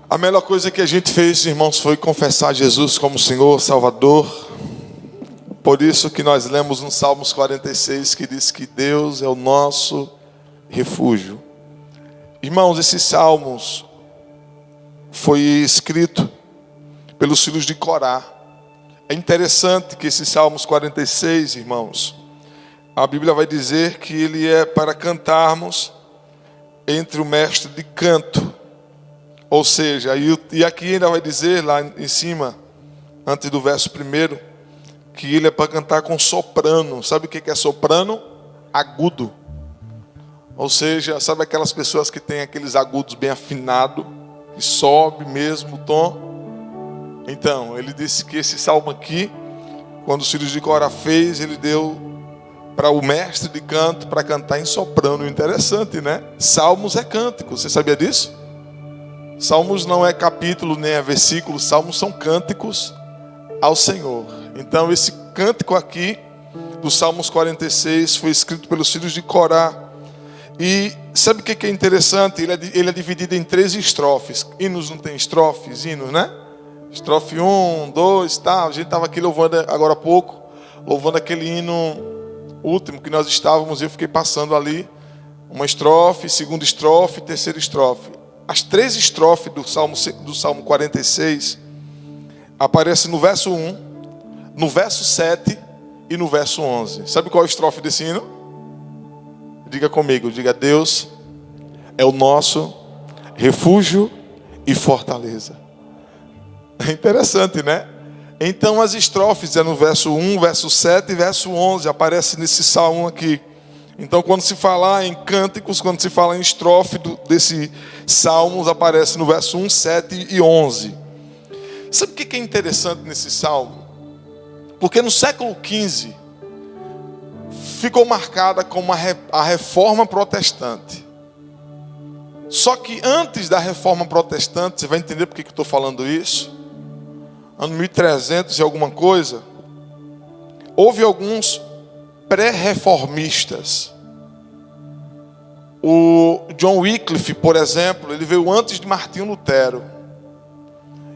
A melhor coisa que a gente fez, irmãos, foi confessar Jesus como Senhor, Salvador. Por isso que nós lemos no Salmos 46, que diz que Deus é o nosso refúgio. Irmãos, esses salmos foi escrito pelos filhos de Corá. É interessante que esses Salmos 46, irmãos, a Bíblia vai dizer que ele é para cantarmos entre o mestre de canto. Ou seja, e aqui ainda vai dizer lá em cima, antes do verso 1, que ele é para cantar com soprano. Sabe o que é soprano? Agudo. Ou seja, sabe aquelas pessoas que têm aqueles agudos bem afinados, que sobe mesmo o tom? Então, ele disse que esse salmo aqui, quando os filhos de Corá fez, ele deu para o mestre de canto para cantar em soprano. Interessante, né? Salmos é cântico, você sabia disso? Salmos não é capítulo nem é versículo, salmos são cânticos ao Senhor. Então esse cântico aqui, do Salmos 46, foi escrito pelos filhos de Corá. E sabe o que é interessante? Ele é dividido em 3 estrofes. Hinos não tem estrofes, hinos, né? Estrofe 1, 2, tá. A gente estava aqui louvando agora há pouco, louvando aquele hino último que nós estávamos, e eu fiquei passando ali uma estrofe, segunda estrofe, terceira estrofe. As 3 estrofes do Salmo 46 aparecem no verso 1, no verso 7 e no verso 11. Sabe qual é a estrofe desse hino? Diga comigo, diga: Deus é o nosso refúgio e fortaleza. É interessante, né? Então as estrofes é no verso 1, verso 7 e verso 11, aparece nesse salmo aqui. Então quando se fala em cânticos, quando se fala em estrofe desse salmos, aparece no verso 1, 7 e 11. Sabe o que é interessante nesse salmo? Porque no século XV ficou marcada como a reforma protestante. Só que antes da reforma protestante, você vai entender por que eu estou falando isso. Ano 1300 e alguma coisa, houve alguns pré-reformistas. O John Wycliffe, por exemplo, ele veio antes de Martinho Lutero.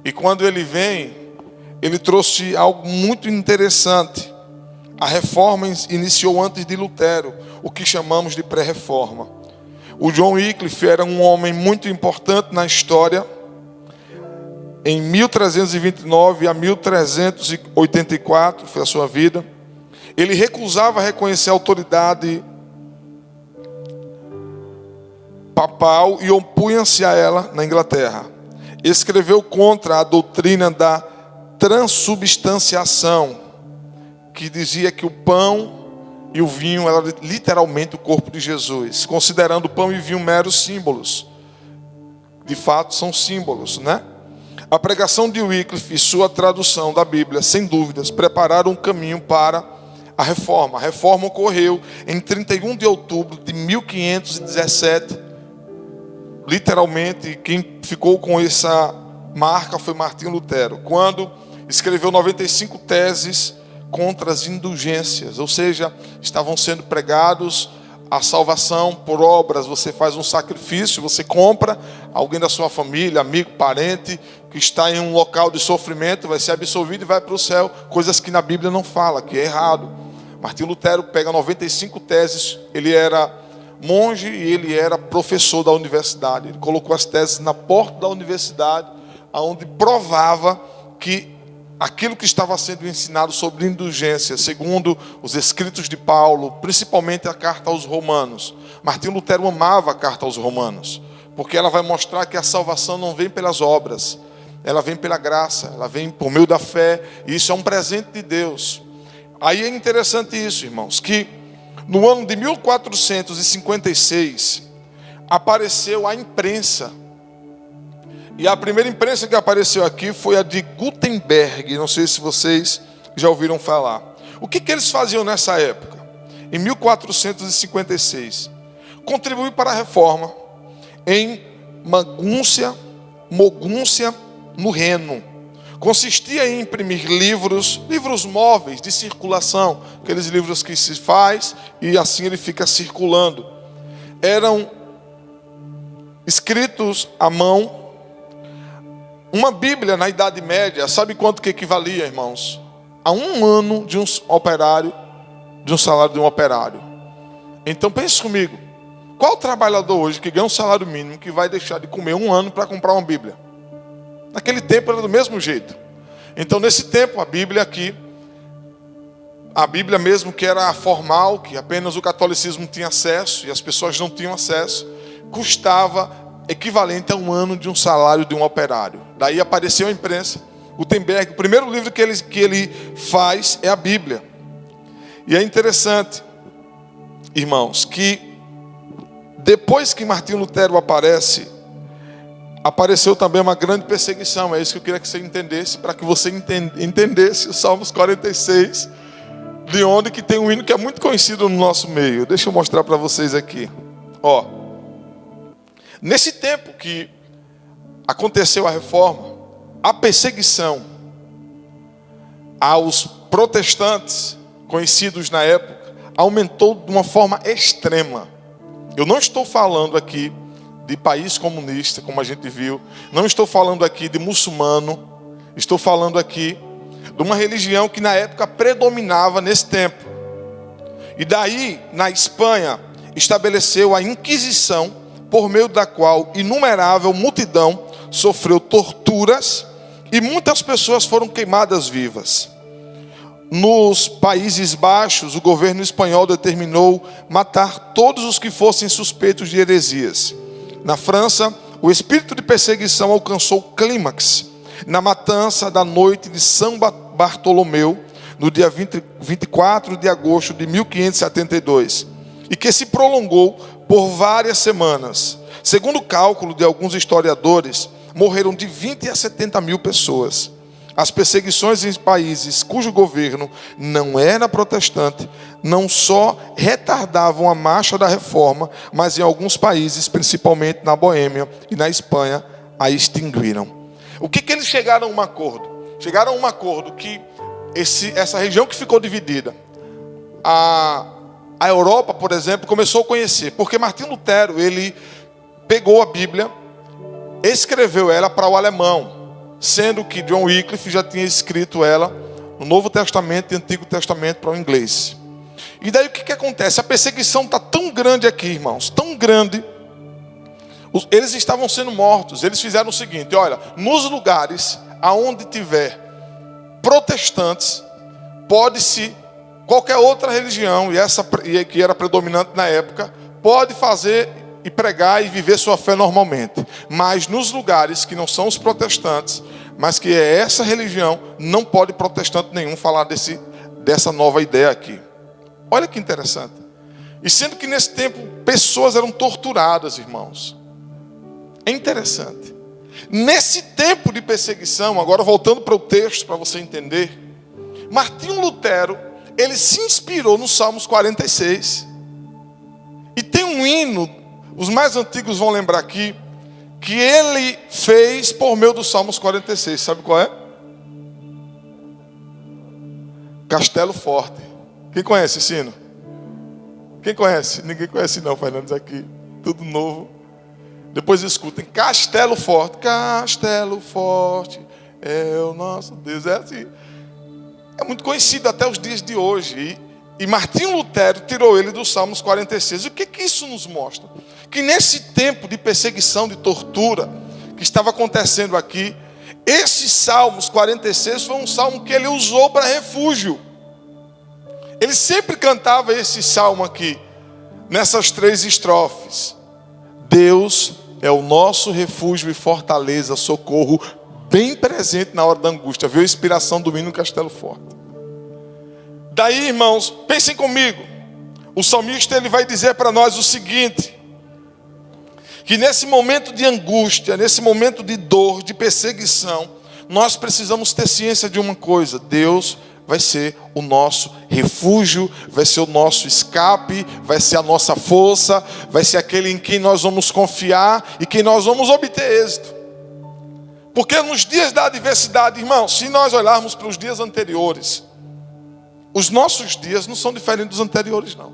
E quando ele vem, ele trouxe algo muito interessante. A reforma iniciou antes de Lutero, o que chamamos de pré-reforma. O John Wycliffe era um homem muito importante na história. Em 1329 a 1384 foi a sua vida. Ele recusava reconhecer a autoridade papal e opunha-se a ela na Inglaterra. Escreveu contra a doutrina da transubstanciação, que dizia que o pão e o vinho eram literalmente o corpo de Jesus, considerando o pão e o vinho meros símbolos. De fato, são símbolos, né? A pregação de Wycliffe e sua tradução da Bíblia, sem dúvidas, prepararam um caminho para a reforma. A reforma ocorreu em 31 de outubro de 1517. Literalmente, quem ficou com essa marca foi Martinho Lutero, quando escreveu 95 teses contra as indulgências, ou seja, estavam sendo pregados a salvação por obras. Você faz um sacrifício, você compra alguém da sua família, amigo, parente, que está em um local de sofrimento, vai ser absolvido e vai para o céu, coisas que na Bíblia não fala, que é errado. Martinho Lutero pega 95 teses, ele era monge e ele era professor da universidade. Ele colocou as teses na porta da universidade, onde provava que aquilo que estava sendo ensinado sobre indulgência, segundo os escritos de Paulo, principalmente a carta aos Romanos. Martinho Lutero amava a carta aos Romanos, porque ela vai mostrar que a salvação não vem pelas obras, ela vem pela graça, ela vem por meio da fé, e isso é um presente de Deus. Aí é interessante isso, irmãos, que no ano de 1456 apareceu a imprensa. E a primeira imprensa que apareceu aqui foi a de Gutenberg. Não sei se vocês já ouviram falar. O que eles faziam nessa época? Em 1456, contribuir para a reforma em Mogúncia, no Reno. Consistia em imprimir livros móveis de circulação, aqueles livros que se faz e assim ele fica circulando. Eram escritos à mão. Uma Bíblia na Idade Média, sabe quanto que equivalia, irmãos? A um ano de um operário, de um salário de um operário. Então pense comigo, qual trabalhador hoje que ganha um salário mínimo que vai deixar de comer um ano para comprar uma Bíblia? Naquele tempo era do mesmo jeito. Então nesse tempo a Bíblia aqui, a Bíblia mesmo que era formal, que apenas o catolicismo tinha acesso e as pessoas não tinham acesso, custava equivalente a um ano de um salário de um operário. Daí apareceu a imprensa. Gutenberg, o primeiro livro que ele faz é a Bíblia. E é interessante, irmãos, que depois que Martinho Lutero aparece, apareceu também uma grande perseguição. É isso que eu queria que você entendesse, para que você entendesse os Salmos 46, de onde que tem um hino que é muito conhecido no nosso meio. Deixa eu mostrar para vocês aqui. Ó, nesse tempo que aconteceu a reforma, a perseguição aos protestantes, conhecidos na época, aumentou de uma forma extrema. Eu não estou falando aqui de país comunista, como a gente viu. Não estou falando aqui de muçulmano. Estou falando aqui de uma religião que na época predominava nesse tempo. E daí, na Espanha, estabeleceu a Inquisição, por meio da qual inumerável multidão sofreu torturas e muitas pessoas foram queimadas vivas. Nos Países Baixos, o governo espanhol determinou matar todos os que fossem suspeitos de heresias. Na França, o espírito de perseguição alcançou o clímax na matança da noite de São Bartolomeu, no dia 24 de agosto de 1572, e que se prolongou por várias semanas. Segundo o cálculo de alguns historiadores, morreram de 20 a 70 mil pessoas. As perseguições em países cujo governo não era protestante, não só retardavam a marcha da reforma, mas em alguns países, principalmente na Boêmia e na Espanha, a extinguiram. O que eles chegaram a um acordo? Chegaram a um acordo que essa região que ficou dividida, a Europa, por exemplo, começou a conhecer, porque Martinho Lutero, ele pegou a Bíblia, escreveu ela para o alemão, sendo que John Wycliffe já tinha escrito ela no Novo Testamento e Antigo Testamento para o inglês. E daí o que acontece? A perseguição está tão grande aqui, irmãos, tão grande. Eles estavam sendo mortos. Eles fizeram o seguinte: olha, nos lugares aonde tiver protestantes, pode-se, qualquer outra religião, e essa que era predominante na época, pode fazer e pregar e viver sua fé normalmente. Mas nos lugares que não são os protestantes, mas que é essa religião, não pode protestante nenhum falar dessa nova ideia aqui. Olha que interessante. E sendo que nesse tempo pessoas eram torturadas, irmãos. É interessante. Nesse tempo de perseguição, agora voltando para o texto para você entender, Martinho Lutero, ele se inspirou nos Salmos 46. E tem um hino, os mais antigos vão lembrar aqui, que ele fez por meio dos Salmos 46. Sabe qual é? Castelo Forte. Quem conhece esse hino? Quem conhece? Ninguém conhece não, Fernandes, aqui. Tudo novo. Depois escutem. Castelo Forte. Castelo Forte é o nosso Deus. É assim. É muito conhecido até os dias de hoje. E Martinho Lutero tirou ele dos Salmos 46. O que isso nos mostra? Que nesse tempo de perseguição, de tortura, que estava acontecendo aqui, esse Salmos 46 foi um salmo que ele usou para refúgio. Ele sempre cantava esse salmo aqui, nessas 3 estrofes. Deus é o nosso refúgio e fortaleza, socorro bem presente na hora da angústia. Viu a inspiração do hino Castelo Forte. Daí, irmãos, pensem comigo. O salmista ele vai dizer para nós o seguinte: que nesse momento de angústia, nesse momento de dor, de perseguição, nós precisamos ter ciência de uma coisa: Deus vai ser o nosso refúgio, vai ser o nosso escape, vai ser a nossa força, vai ser aquele em quem nós vamos confiar e que nós vamos obter êxito. Porque nos dias da adversidade, irmãos, se nós olharmos para os dias anteriores, os nossos dias não são diferentes dos anteriores, não.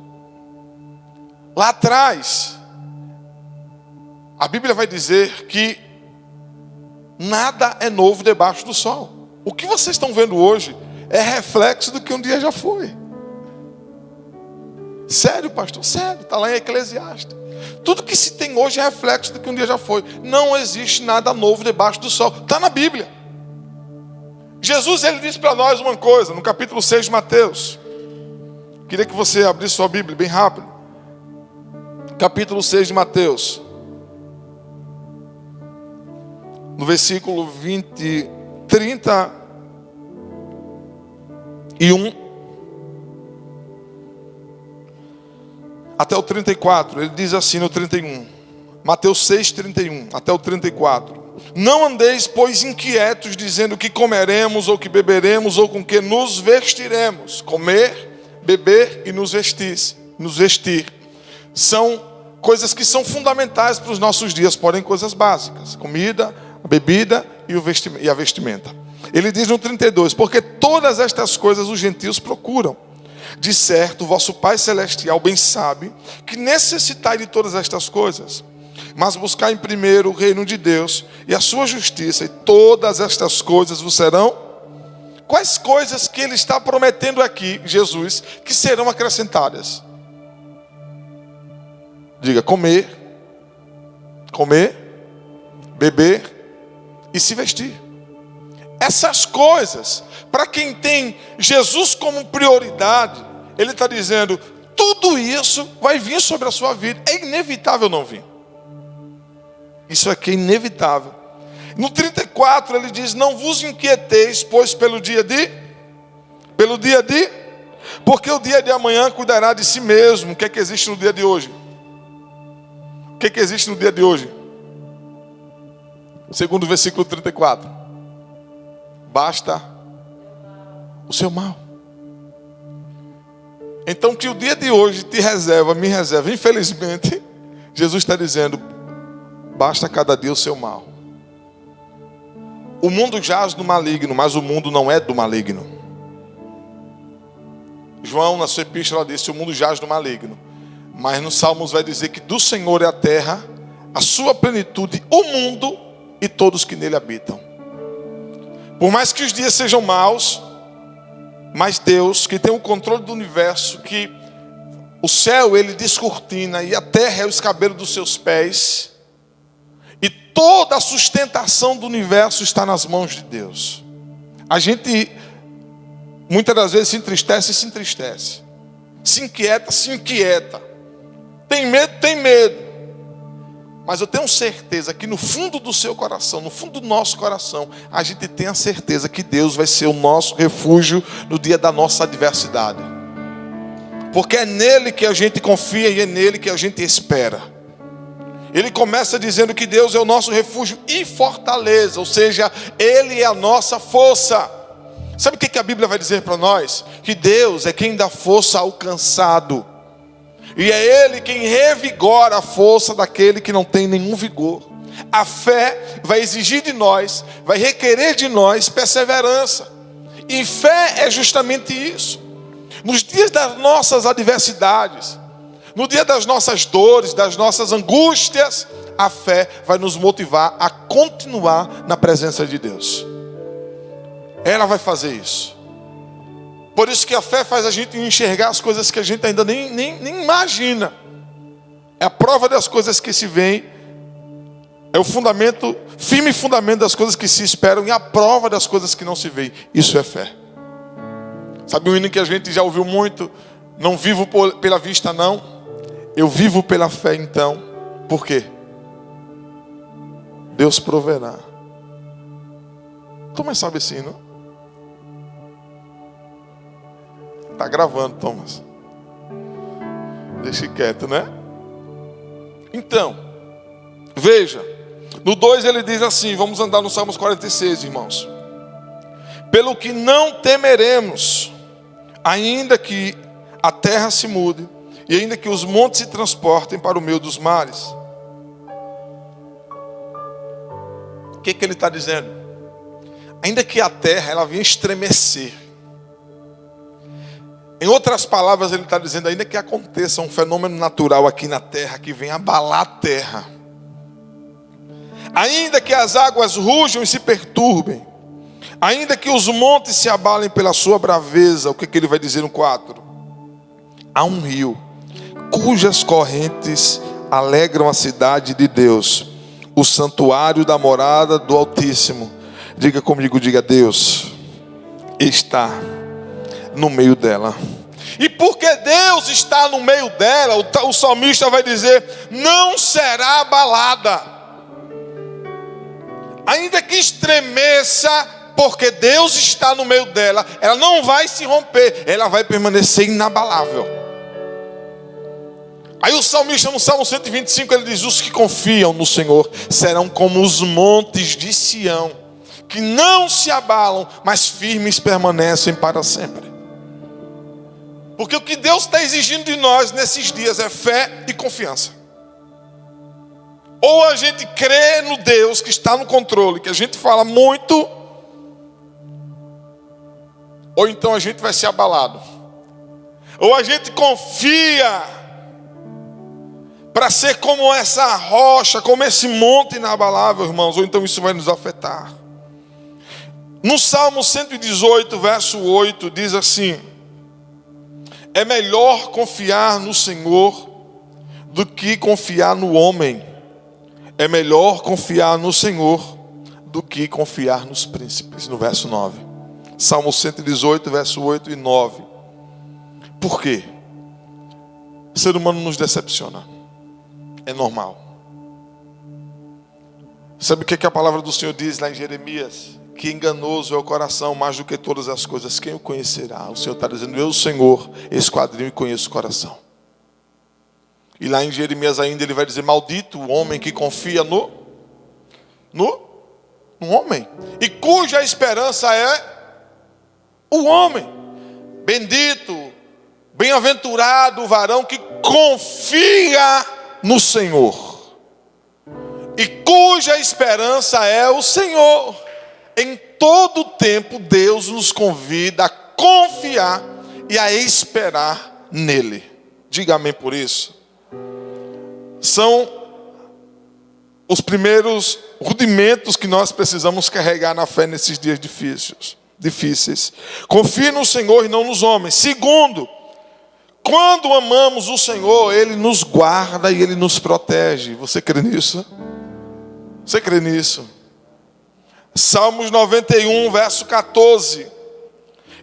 Lá atrás, a Bíblia vai dizer que Nada é novo debaixo do sol. O que vocês estão vendo hoje é reflexo do que um dia já foi. Sério, pastor? Sério, está lá em Eclesiastes. Tudo que se tem hoje é reflexo do que um dia já foi. Não existe nada novo debaixo do sol. Está na Bíblia. Jesus, ele disse para nós uma coisa, no capítulo 6 de Mateus. Queria que você abrisse sua Bíblia bem rápido. Capítulo 6 de Mateus. No versículo 31 até o 34, ele diz assim no 31, Mateus 6, 31, até o 34. Não andeis, pois, inquietos, dizendo que comeremos, ou que beberemos, ou com que nos vestiremos. Comer, beber e nos vestir. São coisas que são fundamentais para os nossos dias, porém coisas básicas. Comida, a bebida e a vestimenta. Ele diz no 32, porque todas estas coisas os gentios procuram. De certo, vosso Pai Celestial bem sabe que necessitai de todas estas coisas. Mas buscai em primeiro o reino de Deus e a sua justiça, e todas estas coisas vos serão. Quais coisas que ele está prometendo aqui, Jesus, que serão acrescentadas? Diga, comer, beber e se vestir. Essas coisas, para quem tem Jesus como prioridade, ele está dizendo, tudo isso vai vir sobre a sua vida. É inevitável não vir. Isso aqui é inevitável. No 34 ele diz, não vos inquieteis, pois pelo dia de, porque o dia de amanhã cuidará de si mesmo. O que é que existe no dia de hoje? O que é que existe no dia de hoje? Segundo o versículo 34. Basta o seu mal. Então que o dia de hoje te reserva, me reserva. Infelizmente, Jesus está dizendo, basta cada dia o seu mal. O mundo jaz no maligno, mas o mundo não é do maligno. João, na sua epístola, disse, o mundo jaz no maligno. Mas nos Salmos vai dizer que do Senhor é a terra, a sua plenitude, o mundo e todos que nele habitam. Por mais que os dias sejam maus, mas Deus, que tem o controle do universo, que o céu ele descortina e a terra é o escabelo dos seus pés, e toda a sustentação do universo está nas mãos de Deus. A gente muitas das vezes se entristece, se inquieta, tem medo, mas eu tenho certeza que no fundo do seu coração, no fundo do nosso coração, a gente tem a certeza que Deus vai ser o nosso refúgio no dia da nossa adversidade. Porque é nele que a gente confia e é nele que a gente espera. Ele começa dizendo que Deus é o nosso refúgio e fortaleza, ou seja, Ele é a nossa força. Sabe o que a Bíblia vai dizer para nós? Que Deus é quem dá força ao cansado. E é Ele quem revigora a força daquele que não tem nenhum vigor. A fé vai exigir de nós, vai requerer de nós perseverança. E fé é justamente isso. Nos dias das nossas adversidades, no dia das nossas dores, das nossas angústias, a fé vai nos motivar a continuar na presença de Deus. Ela vai fazer isso. Por isso que a fé faz a gente enxergar as coisas que a gente ainda nem imagina. É a prova das coisas que se veem. É o fundamento, firme fundamento das coisas que se esperam. E a prova das coisas que não se veem. Isso é fé. Sabe um hino que a gente já ouviu muito? Não vivo pela vista não. Eu vivo pela fé então. Por quê? Deus proverá. Thomas sabe assim, não? Está gravando, Thomas. Deixe quieto, né? Então, veja. No 2 ele diz assim, vamos andar no Salmos 46, irmãos. Pelo que não temeremos, ainda que a terra se mude, e ainda que os montes se transportem para o meio dos mares. O que ele está dizendo? Ainda que a terra ela venha estremecer. Em outras palavras, ele está dizendo, ainda que aconteça um fenômeno natural aqui na terra, que venha abalar a terra. Ainda que as águas rujam e se perturbem, ainda que os montes se abalem pela sua braveza, o que ele vai dizer no 4? Há um rio, cujas correntes alegram a cidade de Deus, o santuário da morada do Altíssimo. Diga comigo, diga: Deus está no meio dela. E porque Deus está no meio dela, o salmista vai dizer: não será abalada. Ainda que estremeça, porque Deus está no meio dela, ela não vai se romper, ela vai permanecer inabalável. Aí o salmista no Salmo 125, ele diz: os que confiam no Senhor serão como os montes de Sião, que não se abalam, mas firmes permanecem para sempre. Porque o que Deus está exigindo de nós nesses dias é fé e confiança. Ou a gente crê no Deus que está no controle, que a gente fala muito, ou então a gente vai ser abalado. Ou a gente confia para ser como essa rocha, como esse monte inabalável, irmãos, ou então isso vai nos afetar. No Salmo 118, verso 8, diz assim: é melhor confiar no Senhor do que confiar no homem. É melhor confiar no Senhor do que confiar nos príncipes. No verso 9. Salmo 118, verso 8 e 9. Por quê? O ser humano nos decepciona. É normal. Sabe o que a palavra do Senhor diz lá em Jeremias? Que enganoso é o coração mais do que todas as coisas. Quem o conhecerá? O Senhor está dizendo: eu, Senhor, esquadrinho e conheço o coração. E lá em Jeremias ainda ele vai dizer: maldito o homem que confia no homem, e cuja esperança é o homem. Bendito, bem-aventurado o varão que confia no Senhor, e cuja esperança é o Senhor. Em todo tempo Deus nos convida a confiar e a esperar nele. Diga amém por isso. São os primeiros rudimentos que nós precisamos carregar na fé nesses dias difíceis. Confie no Senhor e não nos homens. Segundo, quando amamos o Senhor, Ele nos guarda e Ele nos protege. Você crê nisso? Você crê nisso? Salmos 91, verso 14.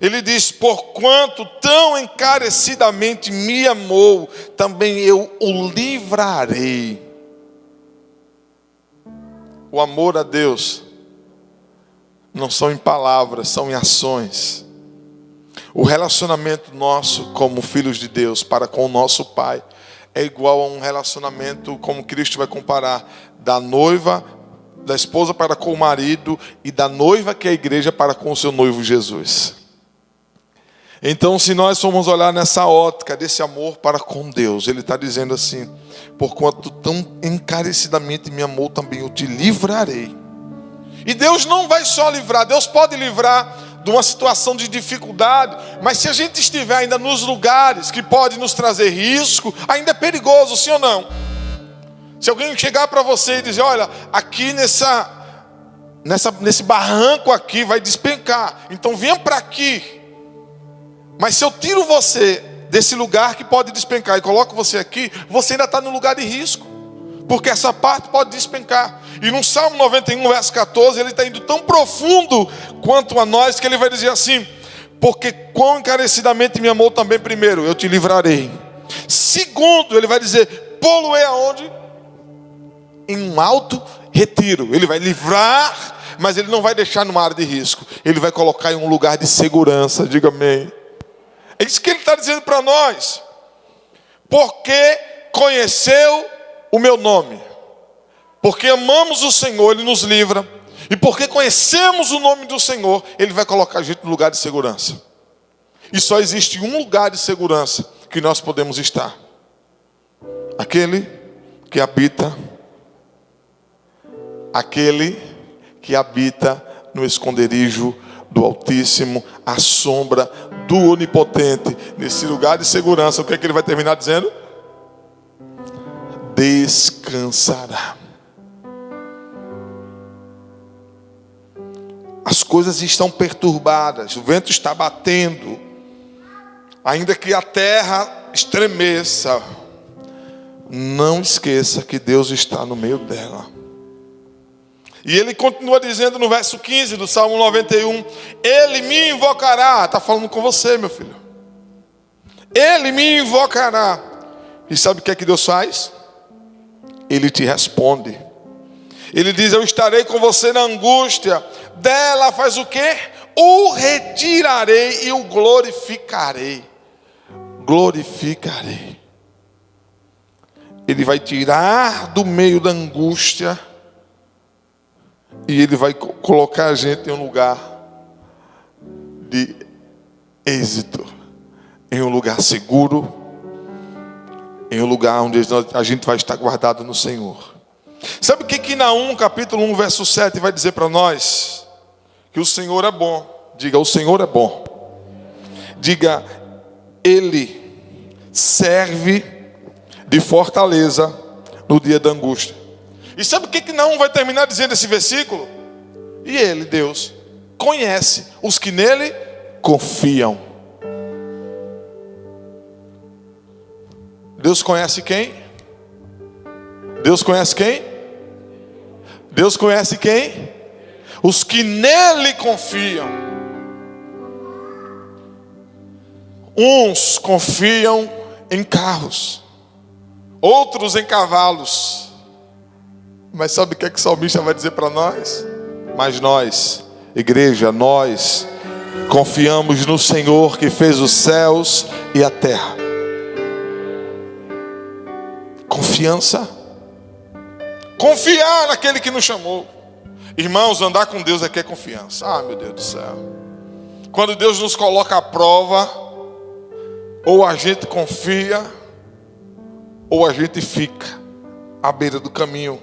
Ele diz: porquanto tão encarecidamente me amou, também eu o livrarei. O amor a Deus não são em palavras, são em ações. O relacionamento nosso como filhos de Deus para com o nosso Pai é igual a um relacionamento, como Cristo vai comparar, da esposa para com o marido, e da noiva, que é a igreja, para com o seu noivo Jesus. Então, se nós formos olhar nessa ótica desse amor para com Deus, Ele está dizendo assim: porquanto tão encarecidamente me amou, também eu te livrarei. E Deus não vai só livrar, Deus pode livrar de uma situação de dificuldade, mas se a gente estiver ainda nos lugares que pode nos trazer risco, ainda é perigoso, sim ou não? Se alguém chegar para você e dizer: olha, aqui nesse barranco aqui vai despencar, então venha para aqui. Mas se eu tiro você desse lugar que pode despencar e coloco você aqui, você ainda está no lugar de risco, porque essa parte pode despencar. E no Salmo 91, verso 14, ele está indo tão profundo quanto a nós, que ele vai dizer assim: porque quão encarecidamente me amou, também primeiro eu te livrarei. Segundo, ele vai dizer: pô-lo-ei aonde? Em um alto retiro. Ele vai livrar, mas ele não vai deixar numa área de risco, ele vai colocar em um lugar de segurança. Diga amém. É isso que ele está dizendo para nós. Porque conheceu o meu nome, porque amamos o Senhor, Ele nos livra. E porque conhecemos o nome do Senhor, Ele vai colocar a gente no lugar de segurança. E só existe um lugar de segurança que nós podemos estar: aquele que habita no esconderijo do Altíssimo, à sombra do Onipotente. Nesse lugar de segurança, o que é que ele vai terminar dizendo? Descansará. coisas estão perturbadas, o vento está batendo, ainda que a terra estremeça, não esqueça que Deus está no meio dela. E ele continua dizendo no verso 15 do Salmo 91, ele me invocará. Está falando com você, meu filho. Ele me invocará. E sabe o que é que Deus faz? Ele te responde. Ele diz, eu estarei com você na angústia. Dela faz o quê? O retirarei e o glorificarei. Glorificarei. Ele vai tirar do meio da angústia e ele vai colocar a gente em um lugar de êxito, em um lugar seguro, em um lugar onde a gente vai estar guardado no Senhor. Sabe o que Naum, capítulo 1, verso 7 vai dizer para nós? Que o Senhor é bom. Diga, o Senhor é bom. Diga, Ele serve de fortaleza no dia da angústia. E sabe o que Naum vai terminar dizendo esse versículo? E Ele, Deus, conhece os que nele confiam. Deus conhece quem? Deus conhece quem? Deus conhece quem? Os que nele confiam. Uns confiam em carros, outros em cavalos. Mas sabe o que é que o salmista vai dizer para nós? Mas nós, igreja, nós confiamos no Senhor que fez os céus e a terra. Confiança. Confiar naquele que nos chamou. Irmãos, andar com Deus aqui é confiança. Ah, meu Deus do céu. Quando Deus nos coloca à prova, ou a gente confia, ou a gente fica à beira do caminho.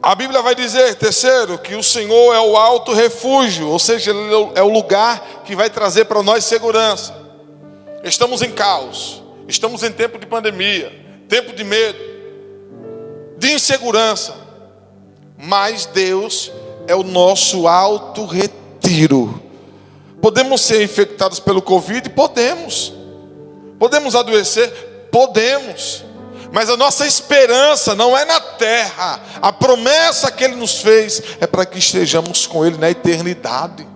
A Bíblia vai dizer, terceiro, que o Senhor é o alto refúgio, ou seja, Ele é o lugar que vai trazer para nós segurança. Estamos em caos, estamos em tempo de pandemia, tempo de medo, de insegurança, mas Deus é o nosso alto retiro. Podemos ser infectados pelo Covid? Podemos. Podemos adoecer? Podemos. Mas a nossa esperança não é na terra. A promessa que Ele nos fez é para que estejamos com Ele na eternidade.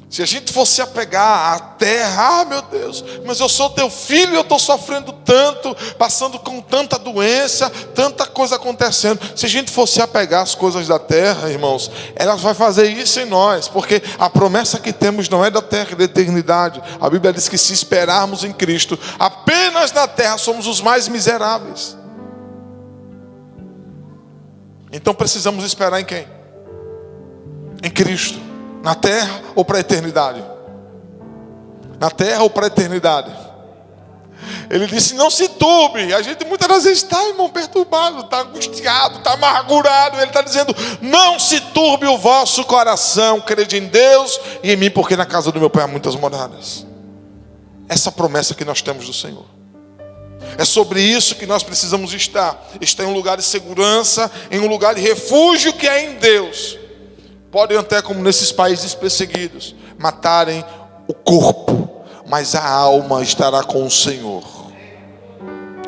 Se a gente fosse apegar à terra, ah, meu Deus, mas eu sou teu filho e eu estou sofrendo tanto, passando com tanta doença, tanta coisa acontecendo. Se a gente fosse apegar às coisas da terra, irmãos, ela vai fazer isso em nós, porque a promessa que temos não é da terra, é da eternidade. A Bíblia diz que se esperarmos em Cristo, apenas na terra somos os mais miseráveis. Então precisamos esperar em quem? Em Cristo. Na terra ou para a eternidade? Na terra ou para a eternidade? Ele disse, não se turbe. A gente muitas das vezes está, irmão, perturbado, está angustiado, está amargurado. Ele está dizendo, não se turbe o vosso coração. Crede em Deus e em mim, porque na casa do meu Pai há muitas moradas. Essa promessa que nós temos do Senhor. É sobre isso que nós precisamos estar. Estar em um lugar de segurança, em um lugar de refúgio que é em Deus. Podem até, como nesses países perseguidos, matarem o corpo, mas a alma estará com o Senhor.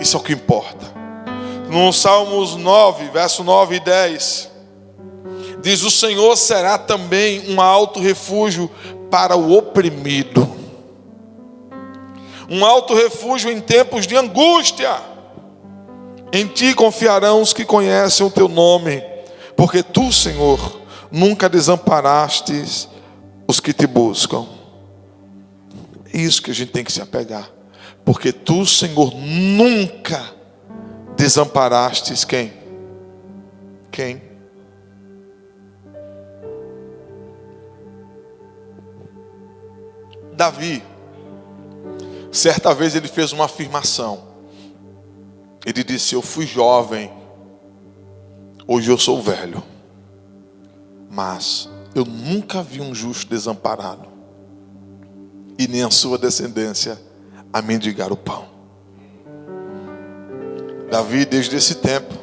Isso é o que importa. No Salmos 9, verso 9 e 10, diz, o Senhor será também um alto refúgio para o oprimido, um alto refúgio em tempos de angústia. Em ti confiarão os que conhecem o teu nome, porque tu, Senhor, nunca desamparastes os que te buscam. É isso que a gente tem que se apegar. Porque tu, Senhor, nunca desamparastes quem? Quem? Davi, certa vez ele fez uma afirmação. Ele disse, eu fui jovem, hoje eu sou velho. Mas eu nunca vi um justo desamparado, e nem a sua descendência a mendigar o pão. Davi, desde esse tempo,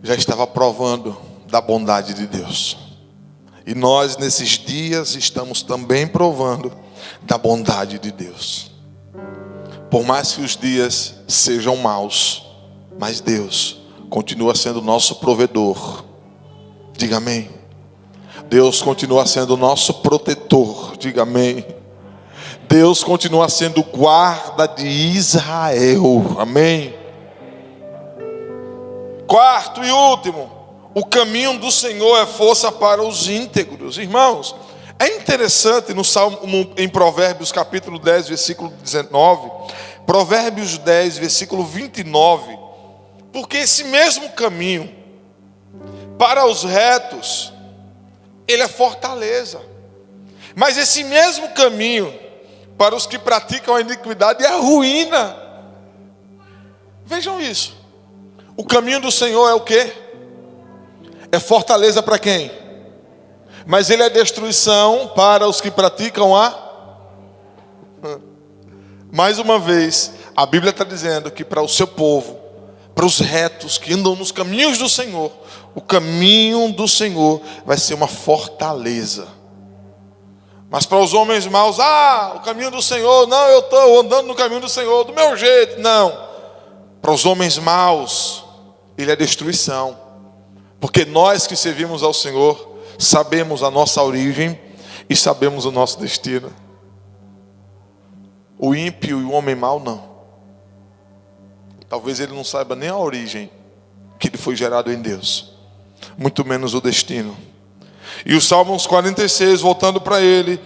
já estava provando da bondade de Deus. E nós nesses dias estamos também provando da bondade de Deus. Por mais que os dias sejam maus, mas Deus continua sendo nosso provedor. Diga amém. Deus continua sendo nosso protetor. Diga amém. Deus continua sendo guarda de Israel. Amém. Quarto e último, o caminho do Senhor é força para os íntegros. Irmãos, é interessante em Provérbios capítulo 10, versículo 19, Provérbios 10, versículo 29, porque esse mesmo caminho, para os retos, ele é fortaleza. Mas esse mesmo caminho, para os que praticam a iniquidade, é ruína. Vejam isso. O caminho do Senhor é o quê? É fortaleza para quem? Mas ele é destruição para os que praticam a... Mais uma vez, a Bíblia está dizendo que para o seu povo, para os retos que andam nos caminhos do Senhor, o caminho do Senhor vai ser uma fortaleza. Mas para os homens maus, o caminho do Senhor, não, eu estou andando no caminho do Senhor, do meu jeito, não. Para os homens maus, ele é destruição. Porque nós que servimos ao Senhor, sabemos a nossa origem e sabemos o nosso destino. O ímpio e o homem mau não. Talvez ele não saiba nem a origem que ele foi gerado em Deus, muito menos o destino. E o Salmos 46, voltando para ele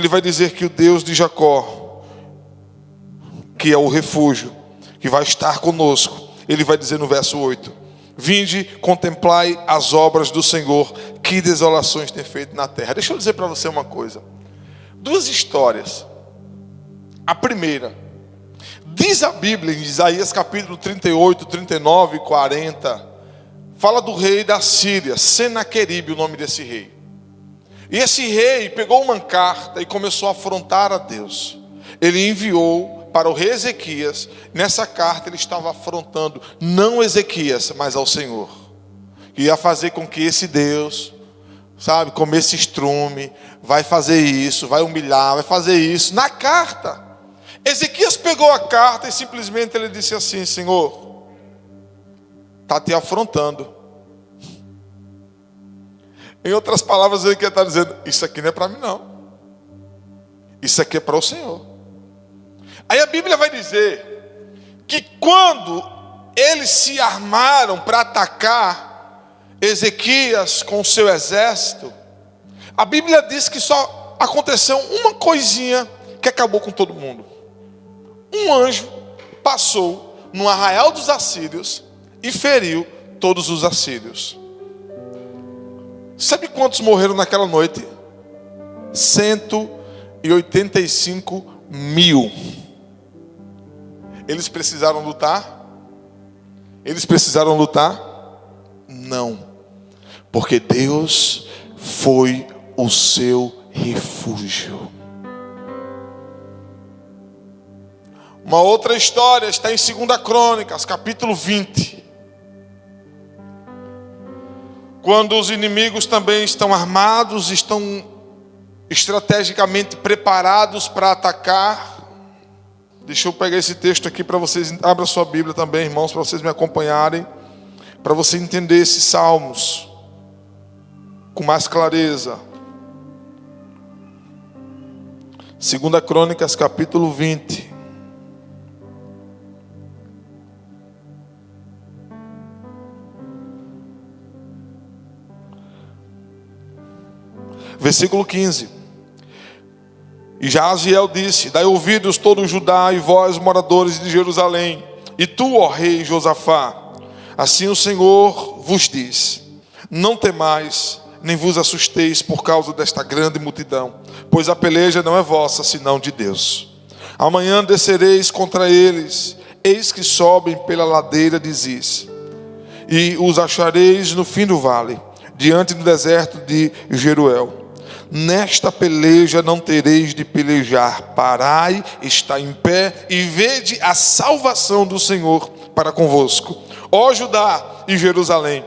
vai dizer que o Deus de Jacó, que é o refúgio, que vai estar conosco, ele vai dizer no verso 8: vinde, contemplai as obras do Senhor, que desolações tem feito na terra. Deixa eu dizer para você uma coisa. Duas histórias. A primeira, diz a Bíblia em Isaías capítulo 38, 39 e 40, fala do rei da Síria, Senaqueribe, o nome desse rei. E esse rei pegou uma carta e começou a afrontar a Deus. Ele enviou para o rei Ezequias. Nessa carta ele estava afrontando não Ezequias, mas ao Senhor, que ia fazer com que esse Deus, como esse estrume, vai fazer isso, vai humilhar, vai fazer isso. Na carta, Ezequias pegou a carta e simplesmente ele disse assim: Senhor, está te afrontando. Em outras palavras, ele está dizendo: isso aqui não é para mim não, isso aqui é para o Senhor. Aí a Bíblia vai dizer que quando eles se armaram para atacar Ezequias com o seu exército, a Bíblia diz que só aconteceu uma coisinha que acabou com todo mundo. Um anjo passou no arraial dos assírios e feriu todos os assírios. Sabe quantos morreram naquela noite? 185 mil. Eles precisaram lutar? Eles precisaram lutar? Não. Porque Deus foi o seu refúgio. Uma outra história está em 2 Crônicas, capítulo 20. Quando os inimigos também estão armados, estão estrategicamente preparados para atacar. Deixa eu pegar esse texto aqui para vocês. Abra sua Bíblia também, irmãos, para vocês me acompanharem, para você entender esses salmos com mais clareza. 2 Crônicas, capítulo 20. Versículo 15. E Jaziel disse: dai ouvidos todo Judá e vós, moradores de Jerusalém, e tu, ó rei Josafá, assim o Senhor vos diz: não temais, nem vos assusteis por causa desta grande multidão, pois a peleja não é vossa, senão de Deus. Amanhã descereis contra eles, eis que sobem pela ladeira de Ziz, e os achareis no fim do vale, diante do deserto de Jeruel. Nesta peleja não tereis de pelejar, parai, está em pé, e vede a salvação do Senhor para convosco. Ó Judá e Jerusalém,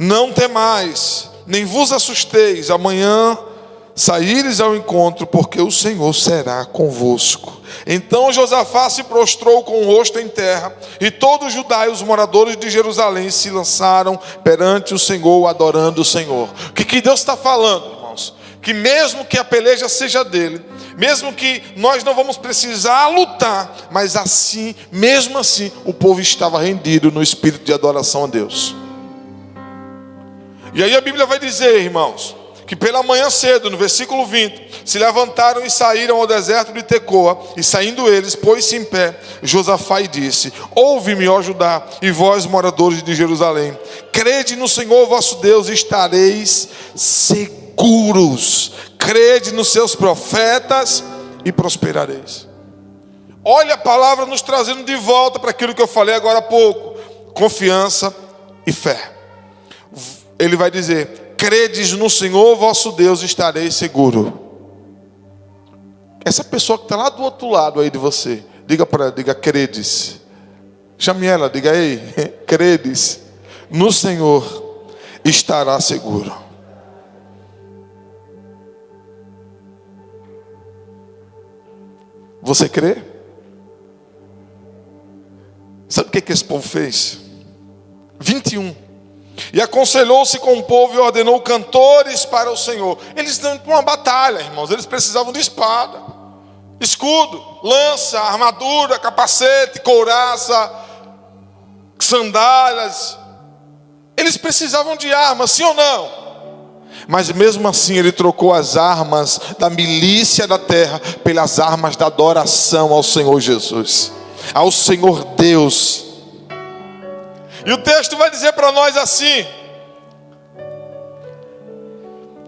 Não temais, nem vos assusteis, amanhã saíres ao encontro, porque o Senhor será convosco. Então Josafá se prostrou com o rosto em terra, e todo Judá e os moradores de Jerusalém se lançaram perante o Senhor, adorando o Senhor. O que Deus está falando, irmãos? Que mesmo que a peleja seja dele, mesmo que nós não vamos precisar lutar, mas assim, mesmo assim, o povo estava rendido no espírito de adoração a Deus. E aí a Bíblia vai dizer, irmãos, que pela manhã cedo, no versículo 20, se levantaram e saíram ao deserto de Tecoa, e saindo eles, pôs-se em pé Josafá e disse: ouve-me, ó Judá, e vós, moradores de Jerusalém, crede no Senhor vosso Deus, e estareis seguros, crede nos seus profetas e prosperareis. Olha a palavra nos trazendo de volta para aquilo que eu falei agora há pouco: confiança e fé. Ele vai dizer: credes no Senhor vosso Deus, estareis seguro. Essa pessoa que está lá do outro lado aí de você, diga para ela, diga: credes. Chame ela, diga: ei, credes no Senhor, estará seguro. Você crê? Sabe o que esse povo fez? 21. E aconselhou-se com o povo e ordenou cantores para o Senhor. Eles estão para uma batalha, irmãos. Eles precisavam de espada, escudo, lança, armadura, capacete, couraça, sandálias. Eles precisavam de armas, sim ou não? Mas mesmo assim ele trocou as armas da milícia da terra pelas armas da adoração ao Senhor Jesus, ao Senhor Deus. E o texto vai dizer para nós assim: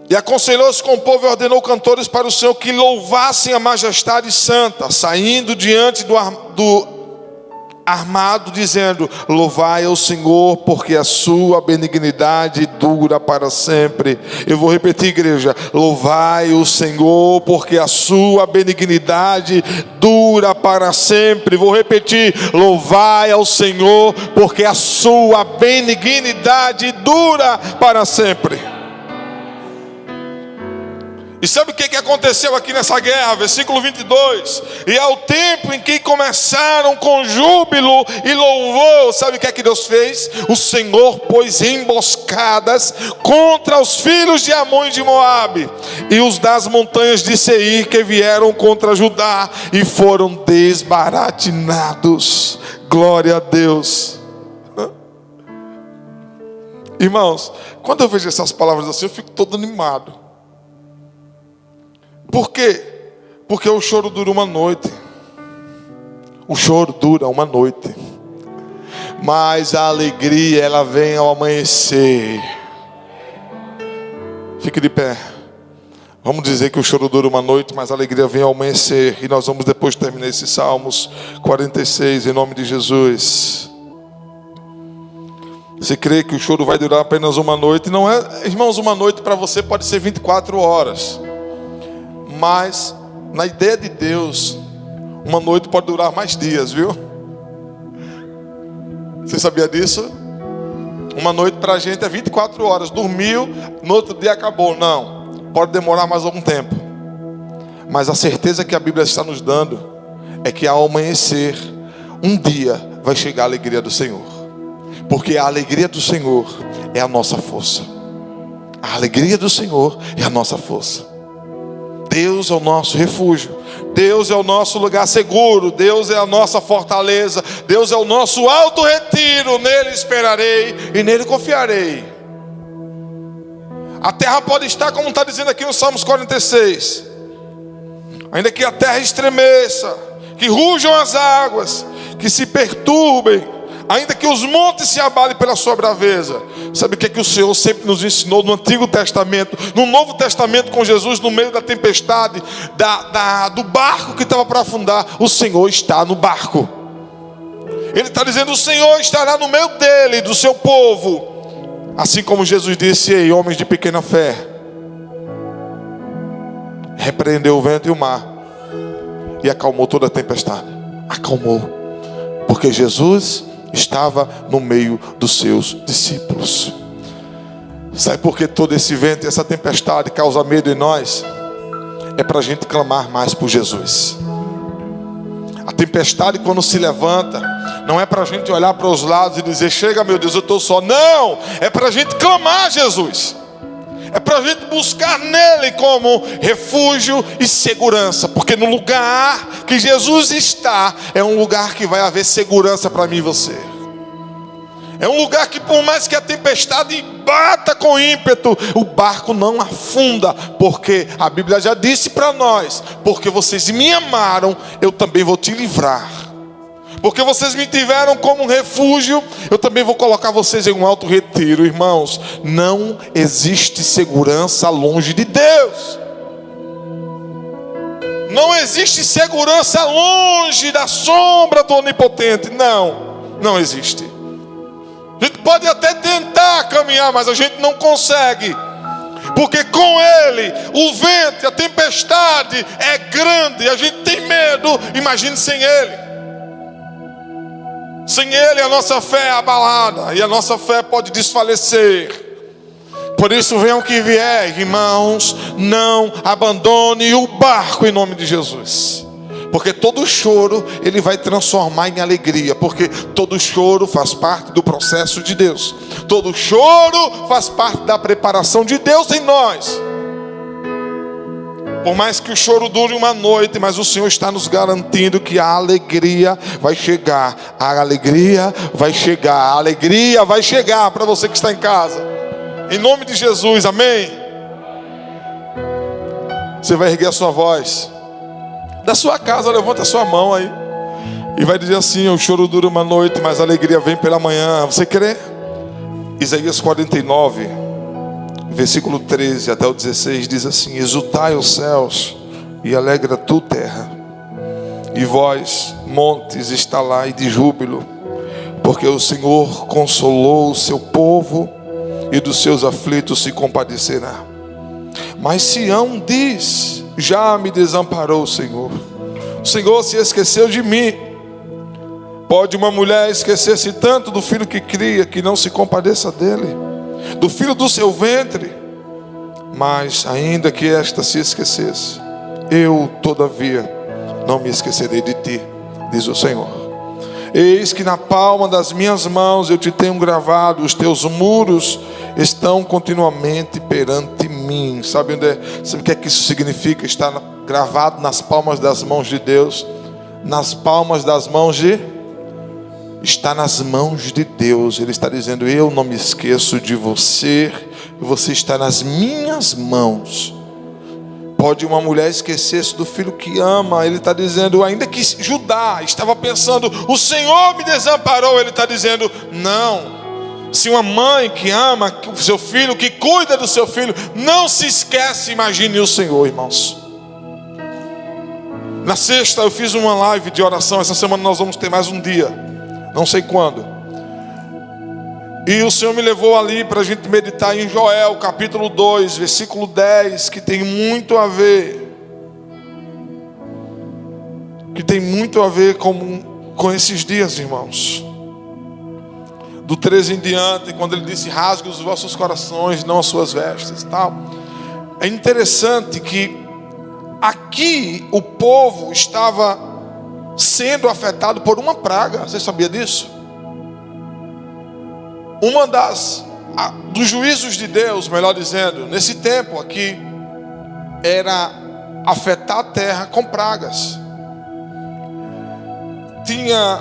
e aconselhou-se com o povo e ordenou cantores para o Senhor que louvassem a majestade santa, saindo diante do armado, dizendo: louvai ao Senhor, porque a sua benignidade dura para sempre. Eu vou repetir, igreja: louvai o Senhor, porque a sua benignidade dura para sempre. Vou repetir: louvai ao Senhor, porque a sua benignidade dura para sempre. E sabe o que aconteceu aqui nessa guerra? Versículo 22. E ao tempo em que começaram com júbilo e louvor, sabe o que Deus fez? O Senhor pôs emboscadas contra os filhos de Amon e de Moabe, e os das montanhas de Seir, que vieram contra Judá, e foram desbaratinados. Glória a Deus. Irmãos, quando eu vejo essas palavras assim, eu fico todo animado. Por quê? Porque o choro dura uma noite. O choro dura uma noite, mas a alegria, ela vem ao amanhecer. Fique de pé. Vamos dizer que o choro dura uma noite, mas a alegria vem ao amanhecer. E nós vamos depois terminar esses Salmos 46 em nome de Jesus. Você crê que o choro vai durar apenas uma noite? Não é, irmãos, uma noite para você pode ser 24 horas. Mas, na ideia de Deus, uma noite pode durar mais dias, viu? Você sabia disso? Uma noite para a gente é 24 horas. Dormiu, no outro dia acabou. Não, pode demorar mais algum tempo. Mas a certeza que a Bíblia está nos dando é que ao amanhecer, um dia vai chegar a alegria do Senhor. Porque a alegria do Senhor é a nossa força. A alegria do Senhor é a nossa força. Deus é o nosso refúgio, Deus é o nosso lugar seguro, Deus é a nossa fortaleza, Deus é o nosso alto retiro. Nele esperarei e nele confiarei. A terra pode estar, como está dizendo aqui no Salmos 46, ainda que a terra estremeça, que rujam as águas, que se perturbem, ainda que os montes se abalem pela sua braveza. Sabe o que o Senhor sempre nos ensinou no Antigo Testamento, no Novo Testamento, com Jesus no meio da tempestade, do barco que estava para afundar? O Senhor está no barco. Ele está dizendo: o Senhor estará no meio dele, do seu povo. Assim como Jesus disse: ei, homens de pequena fé, repreendeu o vento e o mar, e acalmou toda a tempestade. Acalmou, porque Jesus estava no meio dos seus discípulos. Sabe por que todo esse vento e essa tempestade causa medo em nós? É para a gente clamar mais por Jesus. A tempestade, quando se levanta, não é para a gente olhar para os lados e dizer: chega, meu Deus, eu estou só. Não, é para a gente clamar a Jesus. É para a gente buscar nele como refúgio e segurança. Porque no lugar que Jesus está, é um lugar que vai haver segurança para mim e você. É um lugar que, por mais que a tempestade bata com ímpeto, o barco não afunda. Porque a Bíblia já disse para nós: porque vocês me amaram, eu também vou te livrar. Porque vocês me tiveram como um refúgio, eu também vou colocar vocês em um alto retiro. Irmãos, não existe segurança longe de Deus. Não existe segurança longe da sombra do Onipotente. Não existe. A gente pode até tentar caminhar, mas a gente não consegue. Porque com Ele, o vento e a tempestade é grande, a gente tem medo. Imagine sem Ele. Sem Ele a nossa fé é abalada, e a nossa fé pode desfalecer. Por isso, venham que vier, irmãos, não abandone o barco em nome de Jesus. Porque todo choro Ele vai transformar em alegria. Porque todo choro faz parte do processo de Deus. Todo choro faz parte da preparação de Deus em nós. Por mais que o choro dure uma noite, mas o Senhor está nos garantindo que a alegria vai chegar. A alegria vai chegar. A alegria vai chegar para você que está em casa. Em nome de Jesus, amém? Você vai erguer a sua voz. Da sua casa, levanta a sua mão aí. E vai dizer assim: o choro dura uma noite, mas a alegria vem pela manhã. Você crê? Isaías 49, versículo 13 até o 16 diz assim: exultai os céus e alegra tu, terra, e vós, montes, estalai de júbilo, porque o Senhor consolou o seu povo e dos seus aflitos se compadecerá. Mas Sião diz: já me desamparou o Senhor. O Senhor se esqueceu de mim. Pode uma mulher esquecer-se tanto do filho que cria, que não se compadeça dele, do filho do seu ventre? Mas ainda que esta se esquecesse, eu todavia não me esquecerei de ti, diz o Senhor. Eis que na palma das minhas mãos eu te tenho gravado, os teus muros estão continuamente perante mim. Sabe o que é que isso significa? Estar gravado nas palmas das mãos de Deus. Nas palmas das mãos está nas mãos de Deus. Ele está dizendo: eu não me esqueço de você, você está nas minhas mãos. Pode uma mulher esquecer-se do filho que ama. Ele está dizendo, ainda que Judá estava pensando: o Senhor me desamparou, ele está dizendo: não. Se uma mãe que ama o seu filho, que cuida do seu filho, não se esquece, imagine o Senhor, irmãos. Na sexta eu fiz uma live de oração. Essa semana nós vamos ter mais um dia, não sei quando. E o Senhor me levou ali para a gente meditar em Joel, capítulo 2, versículo 10, que tem muito a ver. Que tem muito a ver com esses dias, irmãos. Do 13 em diante, quando ele disse: rasgue os vossos corações, não as suas vestes e tal. É interessante que aqui o povo estava sendo afetado por uma praga. Você sabia disso? Uma dos juízos de Deus, melhor dizendo, nesse tempo aqui, era afetar a terra com pragas. Tinha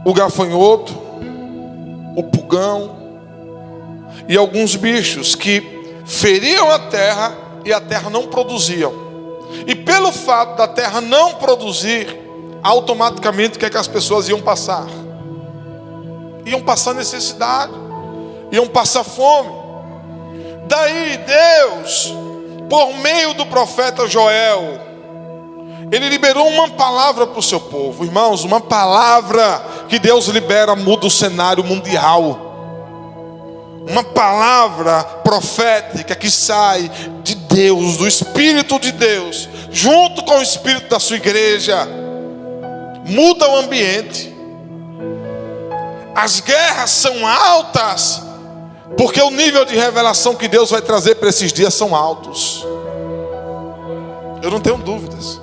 o gafanhoto, o pulgão e alguns bichos que feriam a terra e a terra não produziam. E pelo fato da terra não produzir, automaticamente o que é que as pessoas iam passar? Iam passar necessidade, iam passar fome. Daí Deus, por meio do profeta Joel, ele liberou uma palavra para o seu povo. Irmãos, uma palavra que Deus libera muda o cenário mundial. Uma palavra profética que sai de Deus, do Espírito de Deus, junto com o Espírito da sua igreja, muda o ambiente. As guerras são altas Porque o nível de revelação que Deus vai trazer para esses dias são altos. Eu não tenho dúvidas.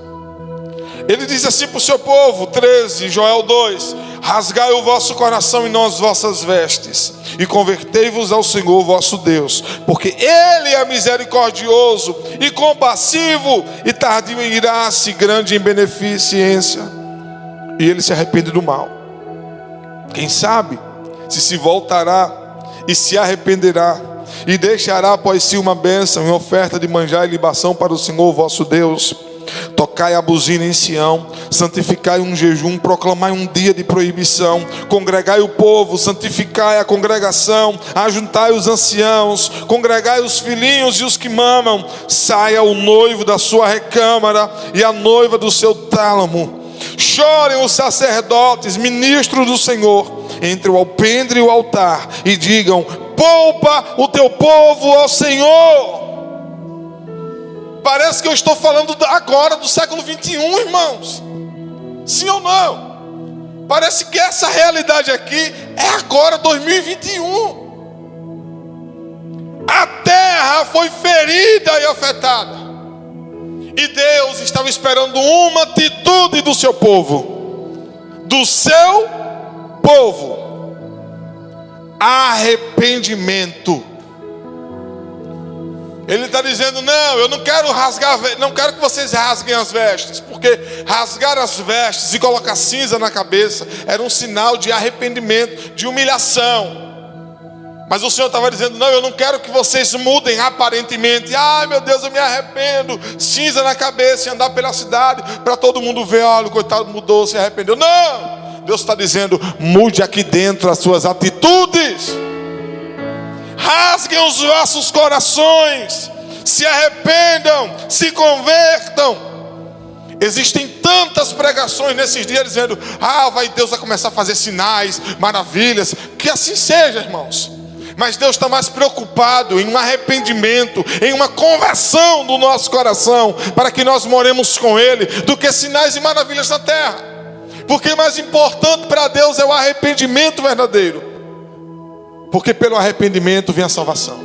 Ele diz assim para o seu povo, 13, Joel 2: rasgai o vosso coração e não as vossas vestes, e convertei-vos ao Senhor vosso Deus, porque Ele é misericordioso e compassivo, e tardio em irar-se, grande em beneficência, e Ele se arrepende do mal. Quem sabe se voltará e se arrependerá, e deixará após si uma bênção em oferta de manjar e libação para o Senhor vosso Deus. Tocai a buzina em Sião, santificai um jejum, proclamai um dia de proibição, congregai o povo, santificai a congregação, ajuntai os anciãos, congregai os filhinhos e os que mamam. Saia o noivo da sua recâmara e a noiva do seu tálamo. Chorem os sacerdotes, ministros do Senhor, entre o alpendre e o altar, e digam: poupa o teu povo ao Senhor. Parece que eu estou falando agora do século 21, irmãos. Sim ou não? Parece que essa realidade aqui é agora, 2021. A terra foi ferida e afetada, e Deus estava esperando uma atitude do seu povo. Do seu povo. Arrependimento. Ele está dizendo: não, eu não quero rasgar, não quero que vocês rasguem as vestes, porque rasgar as vestes e colocar cinza na cabeça era um sinal de arrependimento, de humilhação. Mas o Senhor estava dizendo: não, eu não quero que vocês mudem aparentemente. Ai meu Deus, eu me arrependo, cinza na cabeça e andar pela cidade para todo mundo ver: olha, o coitado mudou, se arrependeu. Não, Deus está dizendo: mude aqui dentro as suas atitudes. Rasguem os vossos corações, se arrependam, se convertam. Existem tantas pregações nesses dias dizendo: Deus vai começar a fazer sinais, maravilhas. Que assim seja, irmãos. Mas Deus está mais preocupado em um arrependimento, em uma conversão do nosso coração, para que nós moremos com Ele, do que sinais e maravilhas na terra. Porque mais importante para Deus é o arrependimento verdadeiro. Porque pelo arrependimento vem a salvação.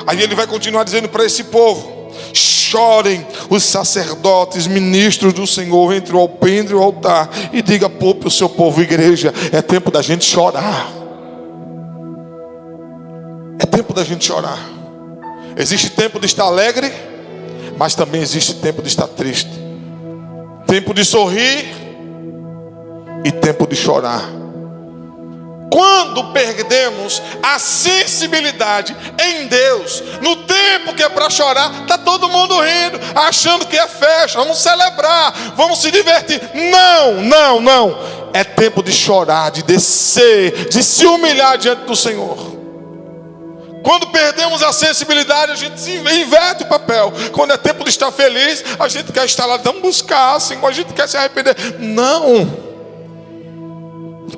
Aí ele vai continuar dizendo para esse povo: chorem os sacerdotes, ministros do Senhor, entre o alpendre e o altar, e diga: poupe o seu povo. Igreja, é tempo da gente chorar. É tempo da gente chorar. Existe tempo de estar alegre, mas também existe tempo de estar triste. Tempo de sorrir e tempo de chorar. Quando perdemos a sensibilidade em Deus, no tempo que é para chorar, está todo mundo rindo, achando que é festa, vamos celebrar, vamos se divertir. Não. É tempo de chorar, de descer, de se humilhar diante do Senhor. Quando perdemos a sensibilidade, a gente inverte o papel. Quando é tempo de estar feliz, a gente quer estar lá, vamos buscar, Senhor, a gente quer se arrepender. Não.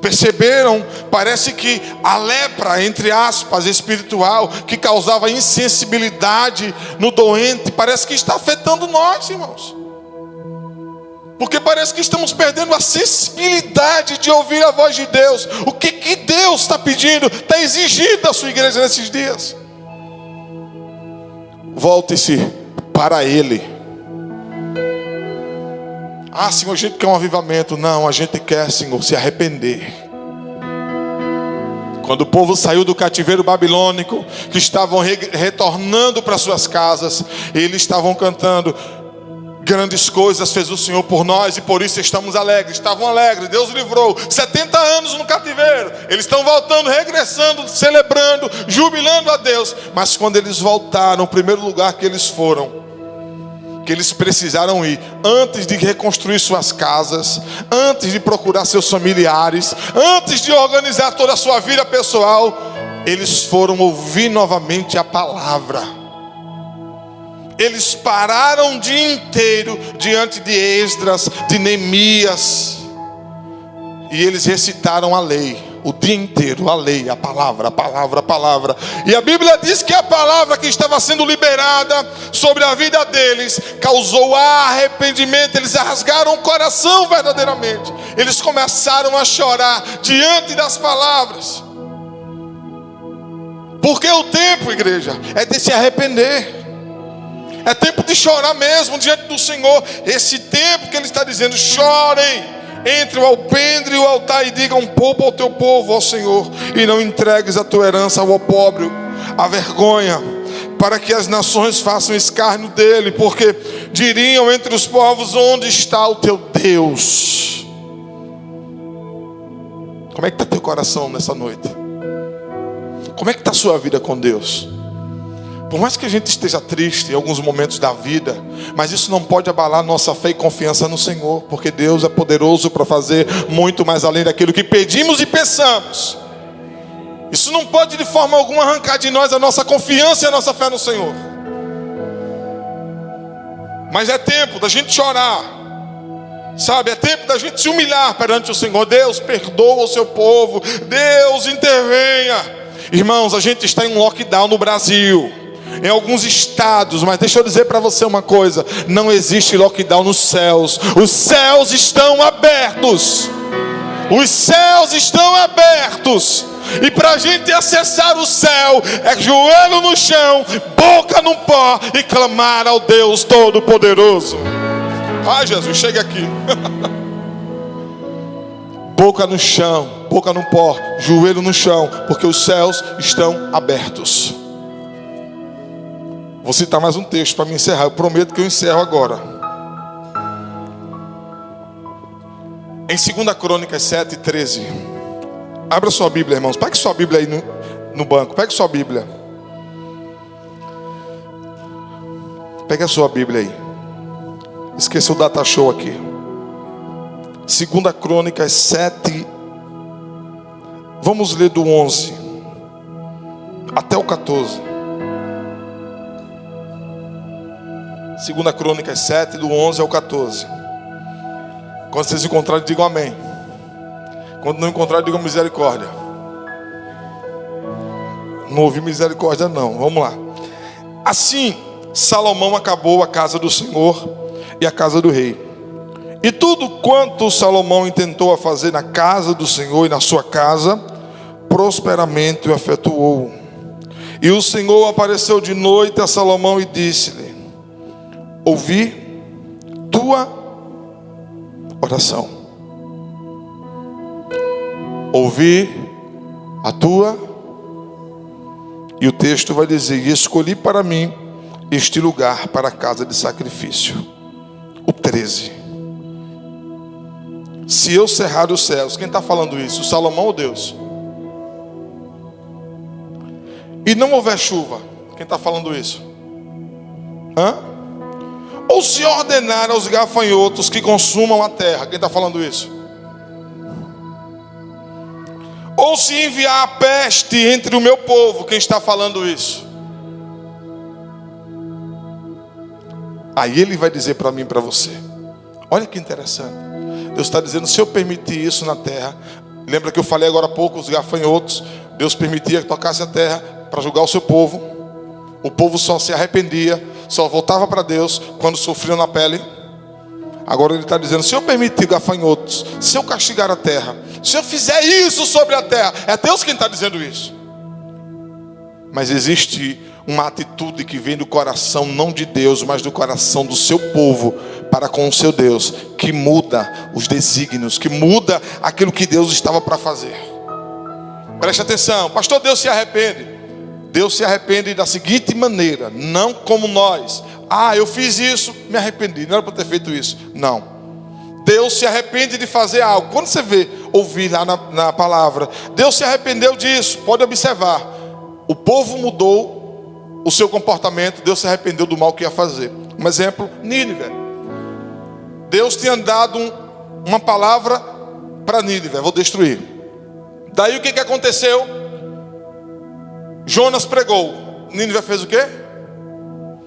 Perceberam? Parece que a lepra, entre aspas, espiritual, que causava insensibilidade no doente, parece que está afetando nós, irmãos. Porque parece que estamos perdendo a sensibilidade de ouvir a voz de Deus. O que Deus está pedindo, está exigindo da sua igreja nesses dias? Volte-se para Ele. Senhor, a gente quer um avivamento. Não, a gente quer, Senhor, se arrepender. Quando o povo saiu do cativeiro babilônico, que estavam retornando para suas casas, eles estavam cantando: grandes coisas fez o Senhor por nós e por isso estamos alegres. Estavam alegres, Deus livrou 70 anos no cativeiro. Eles estão voltando, regressando, celebrando, jubilando a Deus. Mas quando eles voltaram, o primeiro lugar que eles foram, que eles precisaram ir, antes de reconstruir suas casas, antes de procurar seus familiares, antes de organizar toda a sua vida pessoal, eles foram ouvir novamente a palavra. Eles pararam o dia inteiro diante de Esdras, de Neemias, e eles recitaram a lei. O dia inteiro, a lei, a palavra. E a Bíblia diz que a palavra que estava sendo liberada sobre a vida deles causou arrependimento. Eles rasgaram o coração verdadeiramente. Eles começaram a chorar diante das palavras. Porque o tempo, igreja, é de se arrepender. É tempo de chorar mesmo diante do Senhor. Esse tempo que Ele está dizendo: chorem entre o alpendre e o altar e digam: poupa ao teu povo, ó Senhor, e não entregues a tua herança ao opróbrio, à vergonha, para que as nações façam escárnio dele, porque diriam entre os povos: onde está o teu Deus? Como é que está teu coração nessa noite? Como é que está a sua vida com Deus? Por mais que a gente esteja triste em alguns momentos da vida, mas isso não pode abalar nossa fé e confiança no Senhor, porque Deus é poderoso para fazer muito mais além daquilo que pedimos e pensamos. Isso não pode de forma alguma arrancar de nós a nossa confiança e a nossa fé no Senhor. Mas é tempo da gente chorar, sabe? É tempo da gente se humilhar perante o Senhor. Deus, perdoa o seu povo. Deus, intervenha. Irmãos, a gente está em um lockdown no Brasil, em alguns estados, mas deixa eu dizer para você uma coisa: não existe lockdown nos céus. Os céus estão abertos. Os céus estão abertos. E para a gente acessar o céu, é joelho no chão, boca no pó e clamar ao Deus Todo-Poderoso. Ai, Jesus, chega aqui. Boca no chão, boca no pó, joelho no chão, porque os céus estão abertos. Vou citar mais um texto para me encerrar. Eu prometo que eu encerro agora. Em 2 Crônicas 7:13. Abra sua Bíblia, irmãos. Pegue sua Bíblia aí no banco. Pegue sua Bíblia. Pegue a sua Bíblia aí. Esqueci o data show aqui. 2 Crônicas 7. Vamos ler do 11 até o 14. 2 Crônicas 7, do 11 ao 14. Quando vocês encontrarem, digam amém. Quando não encontrarem, digam misericórdia. Não ouvi misericórdia não, vamos lá. Assim, Salomão acabou a casa do Senhor e a casa do rei. E tudo quanto Salomão intentou a fazer na casa do Senhor e na sua casa, prosperamente o efetuou. E o Senhor apareceu de noite a Salomão e disse-lhe: ouvi tua oração, ouvi a tua. E o texto vai dizer: e escolhi para mim este lugar para a casa de sacrifício. O 13. Se eu cerrar os céus, quem está falando isso? Salomão ou Deus? E não houver chuva, quem está falando isso? Ou se ordenar aos gafanhotos que consumam a terra, quem está falando isso? Ou se enviar a peste entre o meu povo, quem está falando isso? Aí ele vai dizer para mim e para você. Olha que interessante. Deus está dizendo: se eu permitir isso na terra. Lembra que eu falei agora há pouco, os gafanhotos, Deus permitia que tocasse a terra para julgar o seu povo. O povo só se arrependia, só voltava para Deus quando sofriam na pele. Agora ele está dizendo: se eu permitir gafanhotos, se eu castigar a terra, se eu fizer isso sobre a terra, é Deus quem está dizendo isso. Mas existe uma atitude que vem do coração, não de Deus, mas do coração do seu povo para com o seu Deus, que muda os desígnios, que muda aquilo que Deus estava para fazer. Preste atenção, pastor. Deus se arrepende. Deus se arrepende da seguinte maneira, não como nós: eu fiz isso, me arrependi, não era para ter feito isso. Não. Deus se arrepende de fazer algo. Quando você ouvir lá na palavra, Deus se arrependeu disso. Pode observar, o povo mudou o seu comportamento, Deus se arrependeu do mal que ia fazer. Um exemplo, Nínive. Deus tinha dado uma palavra para Nínive: vou destruir. Daí o que aconteceu? Jonas pregou. Nínive fez o quê?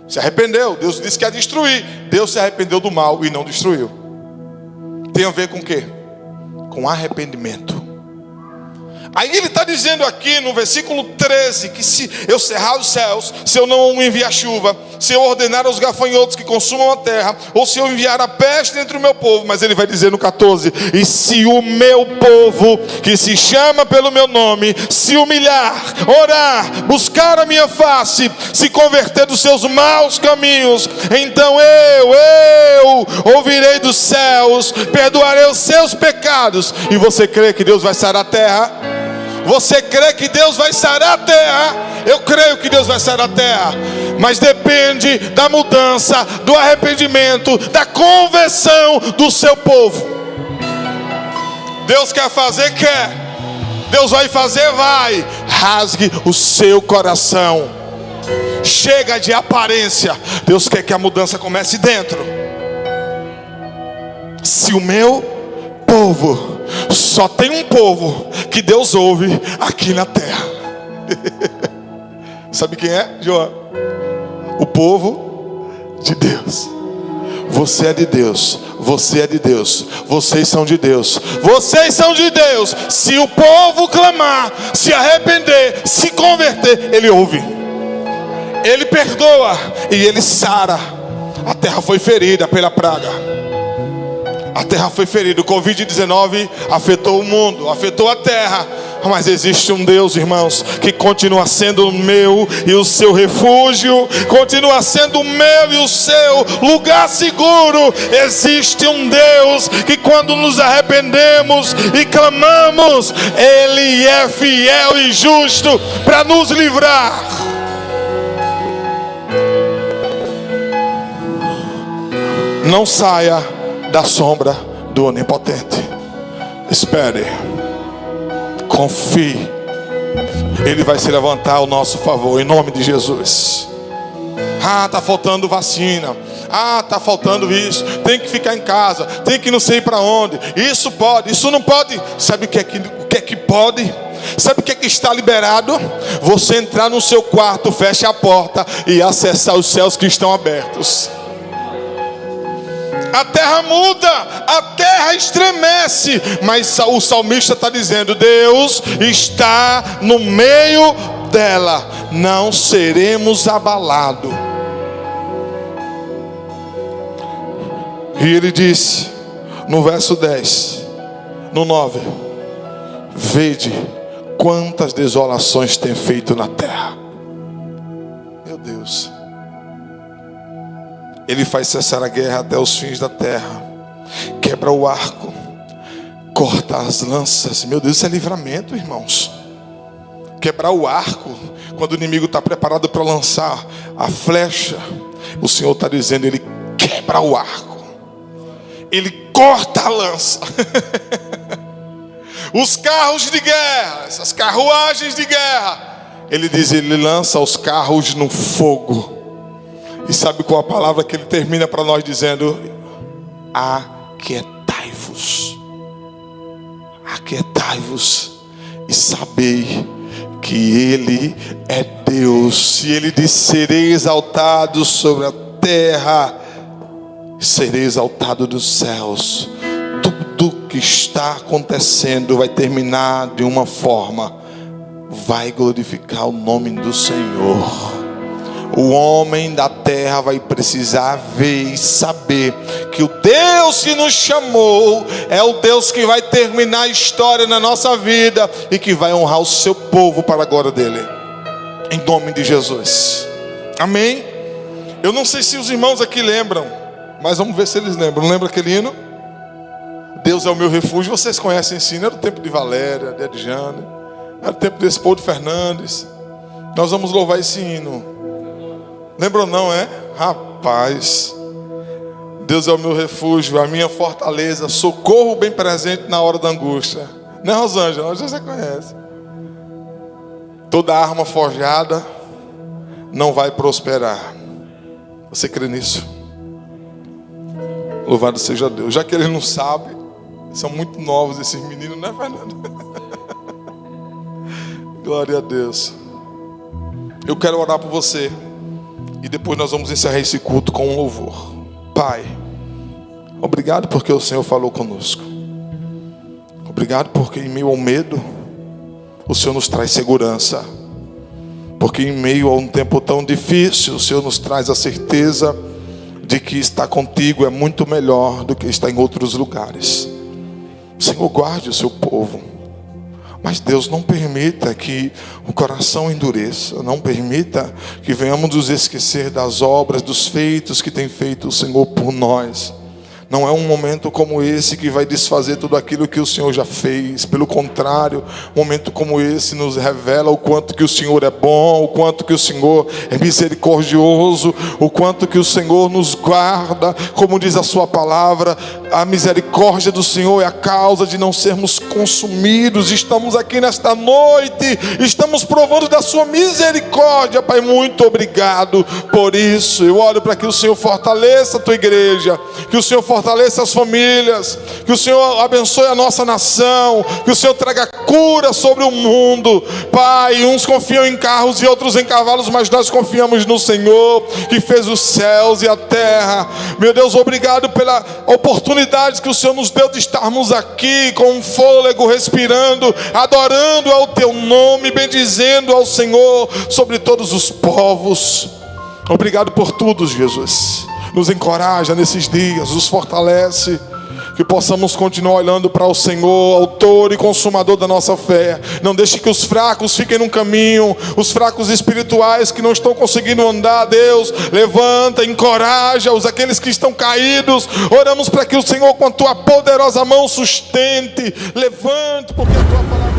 Se arrependeu. Deus disse que ia destruir. Deus se arrependeu do mal e não destruiu. Tem a ver com o quê? Com arrependimento. Aí ele está dizendo aqui no versículo 13 que se eu cerrar os céus, se eu não enviar chuva, se eu ordenar aos gafanhotos que consumam a terra, ou se eu enviar a peste entre o meu povo. Mas ele vai dizer no 14: e se o meu povo, que se chama pelo meu nome, se humilhar, orar, buscar a minha face, se converter dos seus maus caminhos, então eu ouvirei dos céus, perdoarei os seus pecados. E você crê que Deus vai sarar a terra? Você crê que Deus vai sarar a terra? Eu creio que Deus vai sarar a terra, mas depende da mudança, do arrependimento, da conversão do seu povo. Deus quer fazer? Quer. Deus vai fazer? Vai. Rasgue o seu coração. Chega de aparência. Deus quer que a mudança comece dentro. Se o meu povo, só tem um povo que Deus ouve aqui na terra. Sabe quem é, João? O povo de Deus. Você é de Deus, você é de Deus, vocês são de Deus, vocês são de Deus. Se o povo clamar, se arrepender, se converter, Ele ouve, Ele perdoa e Ele sara. A terra foi ferida pela praga. A terra foi ferida. O Covid-19 afetou o mundo, afetou a terra. Mas existe um Deus, irmãos, que continua sendo o meu e o seu refúgio, continua sendo o meu e o seu lugar seguro. Existe um Deus que, quando nos arrependemos e clamamos, Ele é fiel e justo para nos livrar. Não saia da sombra do Onipotente. Espere, confie. Ele vai se levantar ao nosso favor, em nome de Jesus. Ah, está faltando vacina. Ah, está faltando isso. Tem que ficar em casa. Tem que não sei para onde. Isso pode, isso não pode. Sabe o que é que pode? Sabe o que é que está liberado? Você entrar no seu quarto, feche a porta e acessar os céus que estão abertos. A terra muda, a terra estremece, mas o salmista está dizendo: Deus está no meio dela, não seremos abalados. E ele disse no verso 10, no 9: vede quantas desolações tem feito na terra. Meu Deus. Ele faz cessar a guerra até os fins da terra, quebra o arco, corta as lanças. Meu Deus, isso é livramento, irmãos. Quebrar o arco, quando o inimigo está preparado para lançar a flecha, o Senhor está dizendo: Ele quebra o arco, Ele corta a lança. Os carros de guerra, essas carruagens de guerra, Ele diz: Ele lança os carros no fogo. E sabe qual a palavra que ele termina para nós dizendo? Aquietai-vos. Aquietai-vos e sabei que Ele é Deus. E Ele diz: serei exaltado sobre a terra, serei exaltado dos céus. Tudo que está acontecendo vai terminar de uma forma, vai glorificar o nome do Senhor. O homem da terra vai precisar ver e saber que o Deus que nos chamou é o Deus que vai terminar a história na nossa vida e que vai honrar o seu povo para a glória dele, em nome de Jesus. Amém? Eu não sei se os irmãos aqui lembram, mas vamos ver se eles lembram. Lembra aquele hino? Deus é o meu refúgio. Vocês conhecem esse hino? Era o tempo de Valéria, de Adjane, era o tempo de Espoldo Fernandes. Nós vamos louvar esse hino. Lembram não, é? Rapaz, Deus é o meu refúgio, a minha fortaleza, socorro bem presente na hora da angústia. Né, Rosângela? Hoje você conhece. Toda arma forjada não vai prosperar. Você crê nisso? Louvado seja Deus. Já que eles não sabem, são muito novos esses meninos, né, Fernando? Glória a Deus. Eu quero orar por você. E depois nós vamos encerrar esse culto com um louvor. Pai, obrigado porque o Senhor falou conosco. Obrigado porque em meio ao medo, o Senhor nos traz segurança. porque em meio a um tempo tão difícil, o Senhor nos traz a certeza de que estar contigo é muito melhor do que estar em outros lugares. Senhor, guarde o seu povo, mas Deus, não permita que o coração endureça, não permita que venhamos nos esquecer das obras, dos feitos que tem feito o Senhor por nós. Não é um momento como esse que vai desfazer tudo aquilo que o Senhor já fez. Pelo contrário, um momento como esse nos revela o quanto que o Senhor é bom, o quanto que o Senhor é misericordioso, o quanto que o Senhor nos guarda. Como diz a sua palavra, a misericórdia do Senhor é a causa de não sermos consumidos. Estamos aqui nesta noite, estamos provando da sua misericórdia, Pai. Muito obrigado por isso. Eu oro para que o Senhor fortaleça a tua igreja, que o Senhor fortaleça as famílias, que o Senhor abençoe a nossa nação, que o Senhor traga cura sobre o mundo. Pai, uns confiam em carros e outros em cavalos, mas nós confiamos no Senhor, que fez os céus e a terra. Meu Deus, obrigado pela oportunidade que o Senhor nos deu de estarmos aqui com um fôlego, respirando, adorando ao teu nome, bendizendo ao Senhor sobre todos os povos. Obrigado por tudo, Jesus. Nos encoraja nesses dias, nos fortalece, que possamos continuar olhando para o Senhor, autor e consumador da nossa fé. Não deixe que os fracos fiquem no caminho, os fracos espirituais que não estão conseguindo andar. Deus, levanta, encoraja-os, aqueles que estão caídos. Oramos para que o Senhor, com a tua poderosa mão, sustente, levante, porque a tua palavra